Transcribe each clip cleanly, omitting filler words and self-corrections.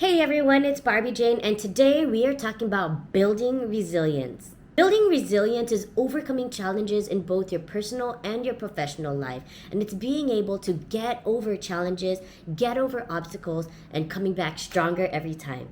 Hey everyone, it's Barbie Jane, and today we are talking about building resilience. Building resilience is overcoming challenges in both your personal and your professional life, and it's being able to get over challenges, get over obstacles, and coming back stronger every time.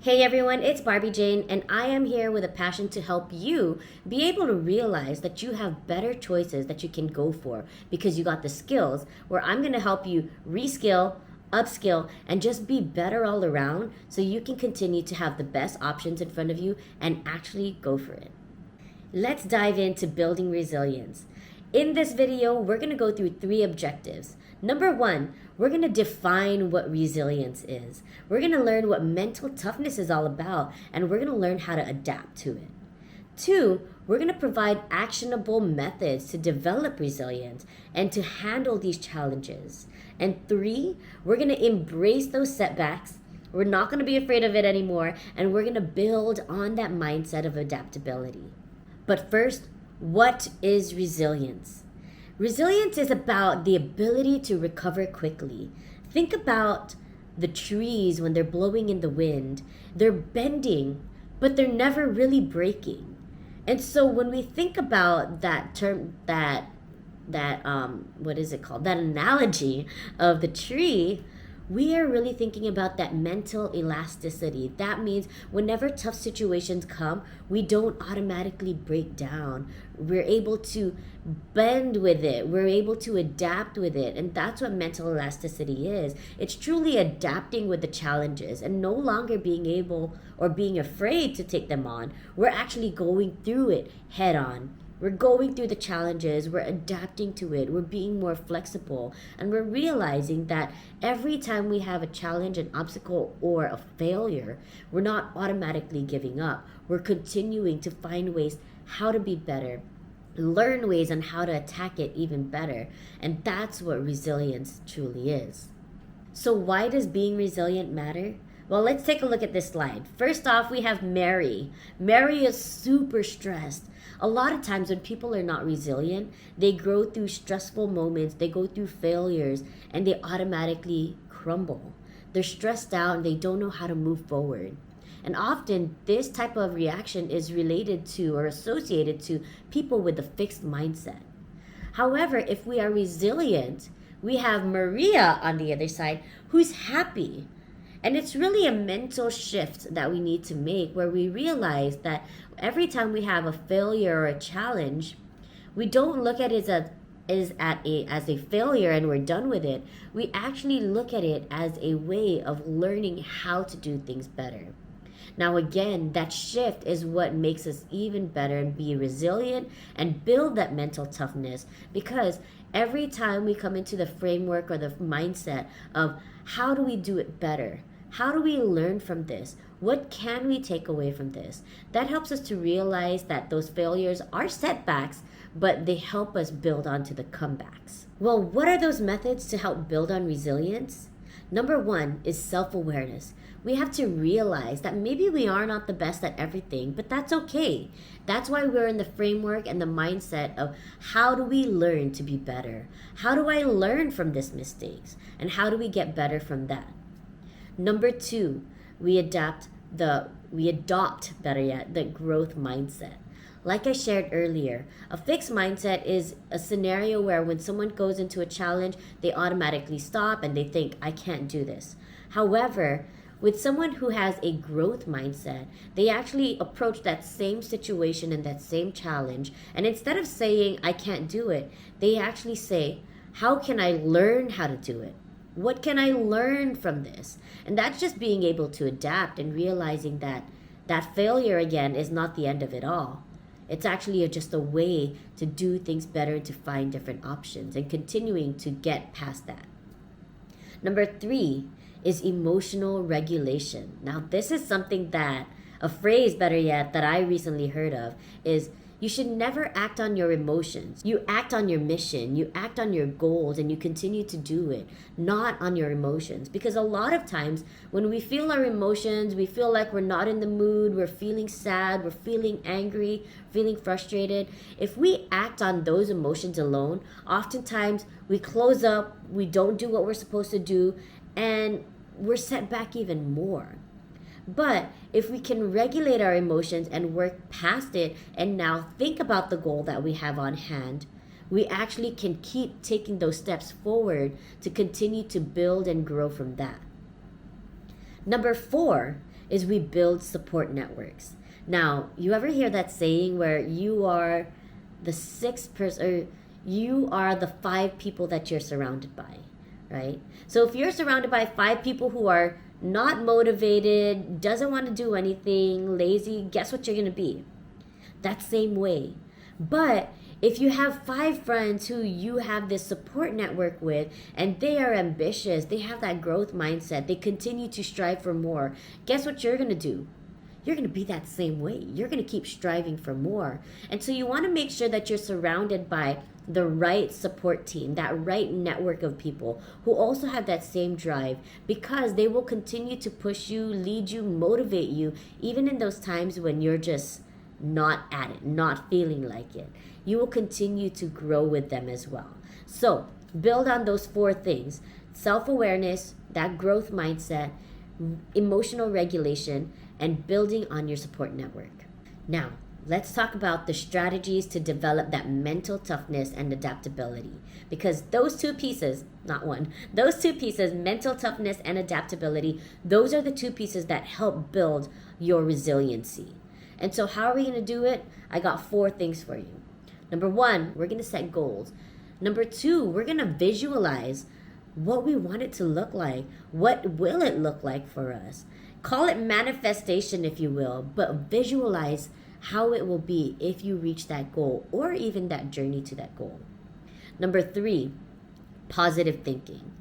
Hey everyone, it's Barbie Jane, and I am here with a passion to help you be able to realize that you have better choices that you can go for because you got the skills, where I'm going to help you reskill, upskill, and just be better all around so you can continue to have the best options in front of you and actually go for it. Let's dive into building resilience. In this video, we're going to go through 3 objectives. Number 1, we're going to define what resilience is. We're going to learn what mental toughness is all about, and we're going to learn how to adapt to it. 2, we're going to provide actionable methods to develop resilience and to handle these challenges. And 3, we're going to embrace those setbacks. We're not going to be afraid of it anymore, and we're going to build on that mindset of adaptability. But first, what is resilience? Resilience is about the ability to recover quickly. Think about the trees when they're blowing in the wind. They're bending, but they're never really breaking. And so when we think about that term, that what is it called? That analogy of the tree, we are really thinking about that mental elasticity. That means whenever tough situations come, we don't automatically break down. We're able to bend with it. We're able to adapt with it. And that's what mental elasticity is. It's truly adapting with the challenges and no longer being able or being afraid to take them on. We're actually going through it head on. We're going through the challenges, we're adapting to it, we're being more flexible, and we're realizing that every time we have a challenge, an obstacle, or a failure, we're not automatically giving up. We're continuing to find ways how to be better, learn ways on how to attack it even better, and that's what resilience truly is. So why does being resilient matter? Well, let's take a look at this slide. First off, we have Mary. Mary is super stressed. A lot of times when people are not resilient, they grow through stressful moments, they go through failures, and they automatically crumble. They're stressed out and they don't know how to move forward. And often this type of reaction is related to or associated to people with a fixed mindset. However, if we are resilient, we have Maria on the other side who's happy. And it's really a mental shift that we need to make where we realize that every time we have a failure or a challenge, we don't look at it as a failure and we're done with it. We actually look at it as a way of learning how to do things better. Now again, that shift is what makes us even better and be resilient and build that mental toughness, because every time we come into the framework or the mindset of how do we do it better? How do we learn from this? What can we take away from this? That helps us to realize that those failures are setbacks, but they help us build onto the comebacks. Well, what are those methods to help build on resilience? Number 1 is self-awareness. We have to realize that maybe we are not the best at everything, but that's okay. That's why we're in the framework and the mindset of how do we learn to be better? How do I learn from these mistakes? And how do we get better from that? Number 2, we adopt the growth mindset. Like I shared earlier, a fixed mindset is a scenario where when someone goes into a challenge, they automatically stop and they think, I can't do this. However, with someone who has a growth mindset, they actually approach that same situation and that same challenge, and instead of saying, I can't do it, they actually say, how can I learn how to do it? What can I learn from this? And that's just being able to adapt and realizing that that failure again is not the end of it all. It's actually just a way to do things better and to find different options and continuing to get past that. Number 3 is emotional regulation. Now, this is something that, a phrase better yet, that I recently heard of is, you should never act on your emotions. You act on your mission, you act on your goals, and you continue to do it, not on your emotions. Because a lot of times when we feel our emotions, we feel like we're not in the mood, we're feeling sad, we're feeling angry, feeling frustrated. If we act on those emotions alone, oftentimes we close up, we don't do what we're supposed to do, and we're set back even more. But if we can regulate our emotions and work past it and now think about the goal that we have on hand, we actually can keep taking those steps forward to continue to build and grow from that. Number 4 is we build support networks. Now, you ever hear that saying where you are the sixth person, or you are the 5 people that you're surrounded by, right? So if you're surrounded by 5 people who are not motivated, doesn't want to do anything, lazy, guess what you're going to be? That same way. But if you have 5 friends who you have this support network with, and they are ambitious, they have that growth mindset, they continue to strive for more, guess what you're going to do? You're going to be that same way. You're going to keep striving for more. And so you want to make sure that you're surrounded by the right support team, that right network of people who also have that same drive, because they will continue to push you, lead you, motivate you, even in those times when you're just not at it, not feeling like it. You will continue to grow with them as well. So build on those 4 things: self-awareness, that growth mindset, emotional regulation, and building on your support network. Now, let's talk about the strategies to develop that mental toughness and adaptability. Because those 2 pieces, not one, those 2 pieces, mental toughness and adaptability, those are the 2 pieces that help build your resiliency. And so how are we going to do it? I got 4 things for you. Number 1, we're going to set goals. Number 2, we're going to visualize what we want it to look like. What will it look like for us? Call it manifestation, if you will, but visualize how it will be if you reach that goal, or even that journey to that goal. Number 3, positive thinking.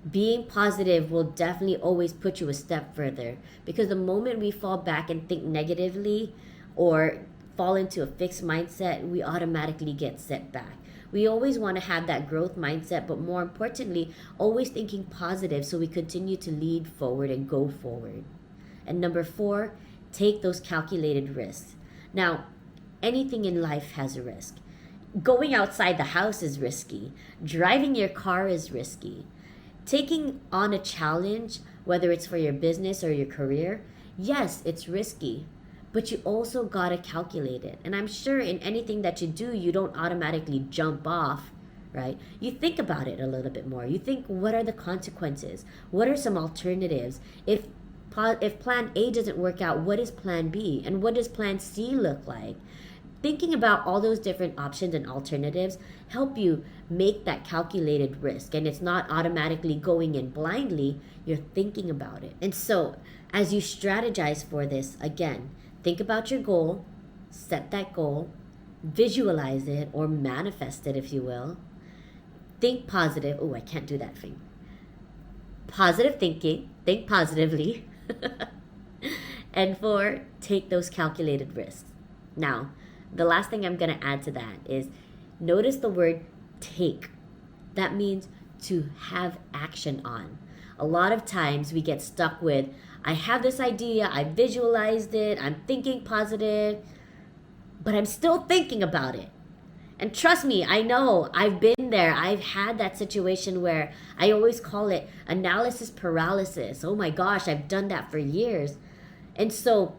Being positive will definitely always put you a step further, because the moment we fall back and think negatively or fall into a fixed mindset, we automatically get set back. We always want to have that growth mindset, but more importantly, always thinking positive so we continue to lead forward and go forward. And number 4, take those calculated risks. Now, anything in life has a risk. Going outside the house is risky. Driving your car is risky. Taking on a challenge, whether it's for your business or your career, yes, it's risky, but you also gotta calculate it. And I'm sure in anything that you do, you don't automatically jump off, right? You think about it a little bit more. You think, what are the consequences? What are some alternatives? If plan A doesn't work out, what is plan B? And what does plan C look like? Thinking about all those different options and alternatives help you make that calculated risk. And it's not automatically going in blindly, you're thinking about it. And so as you strategize for this, again, think about your goal, set that goal, visualize it or manifest it, if you will. Think positive. Oh, I can't do that thing. Positive thinking, think positively. And 4, take those calculated risks. Now, the last thing I'm going to add to that is notice the word take. That means to have action on. A lot of times we get stuck with, I have this idea, I visualized it, I'm thinking positive, but I'm still thinking about it. And trust me, I know, I've been there. I've had that situation where I always call it analysis paralysis. Oh my gosh, I've done that for years. And so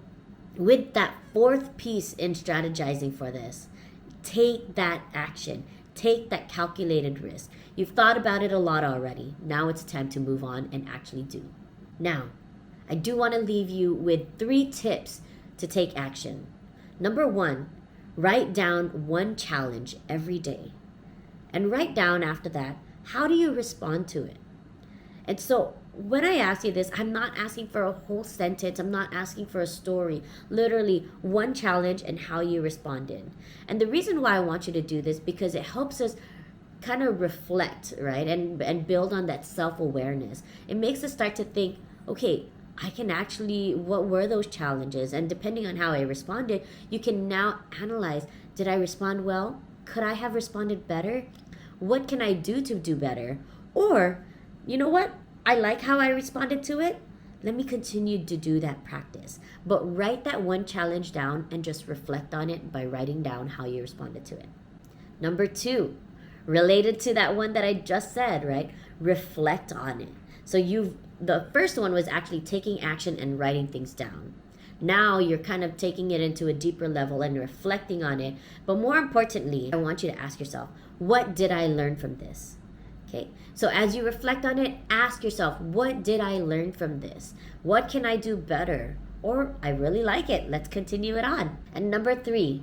with that 4th piece in strategizing for this, take that action. Take that calculated risk. You've thought about it a lot already. Now it's time to move on and actually do. Now, I do want to leave you with 3 tips to take action. Number 1, write down 1 challenge every day. And write down after that, how do you respond to it? And so when I ask you this, I'm not asking for a whole sentence. I'm not asking for a story. Literally 1 challenge and how you responded. And the reason why I want you to do this, because it helps us kind of reflect, right? And build on that self-awareness. It makes us start to think, okay, I can actually, what were those challenges? And depending on how I responded, you can now analyze, did I respond well? Could I have responded better? What can I do to do better? Or, you know what? I like how I responded to it. Let me continue to do that practice. But write that 1 challenge down and just reflect on it by writing down how you responded to it. Number 2, related to that one that I just said, right? Reflect on it. So you've the first one was actually taking action and writing things down. Now you're kind of taking it into a deeper level and reflecting on it. But more importantly, I want you to ask yourself, what did I learn from this? Okay, so as you reflect on it, ask yourself, what did I learn from this? What can I do better? Or, I really like it. Let's continue it on. And number 3,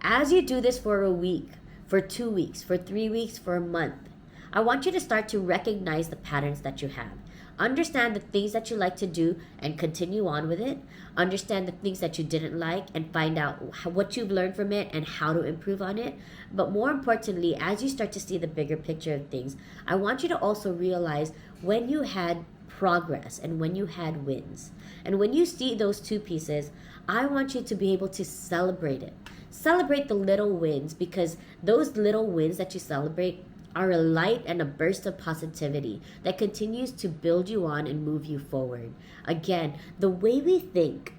as you do this for a week, for 2 weeks, for 3 weeks, for a month, I want you to start to recognize the patterns that you have. Understand the things that you like to do and continue on with it. Understand the things that you didn't like and find out what you've learned from it and how to improve on it. But more importantly, as you start to see the bigger picture of things, I want you to also realize when you had progress and when you had wins. And when you see those two pieces, I want you to be able to celebrate it. Celebrate the little wins, because those little wins that you celebrate are a light and a burst of positivity that continues to build you on and move you forward. Again, the way we think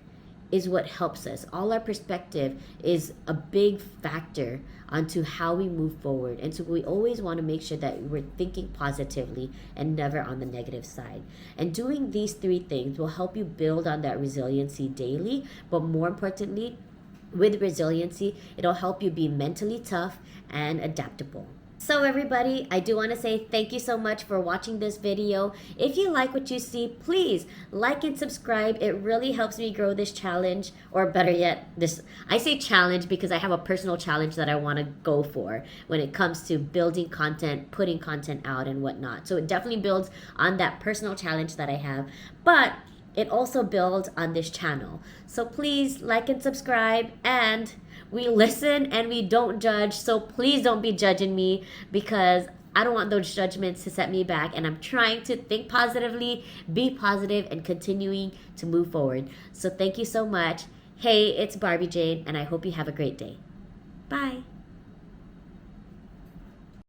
is what helps us. All our perspective is a big factor onto how we move forward. And so we always want to make sure that we're thinking positively and never on the negative side. And doing these 3 things will help you build on that resiliency daily, but more importantly, with resiliency, it'll help you be mentally tough and adaptable. So everybody, I do want to say thank you so much for watching this video. If you like what you see, please like and subscribe. It really helps me grow this challenge, or better yet, I say challenge because I have a personal challenge that I want to go for when it comes to building content, putting content out and whatnot. So it definitely builds on that personal challenge that I have, but it also builds on this channel. So please like and subscribe, and we listen and we don't judge. So please don't be judging me, because I don't want those judgments to set me back. And I'm trying to think positively, be positive, and continuing to move forward. So thank you so much. Hey, it's Barbie Jane, and I hope you have a great day. Bye.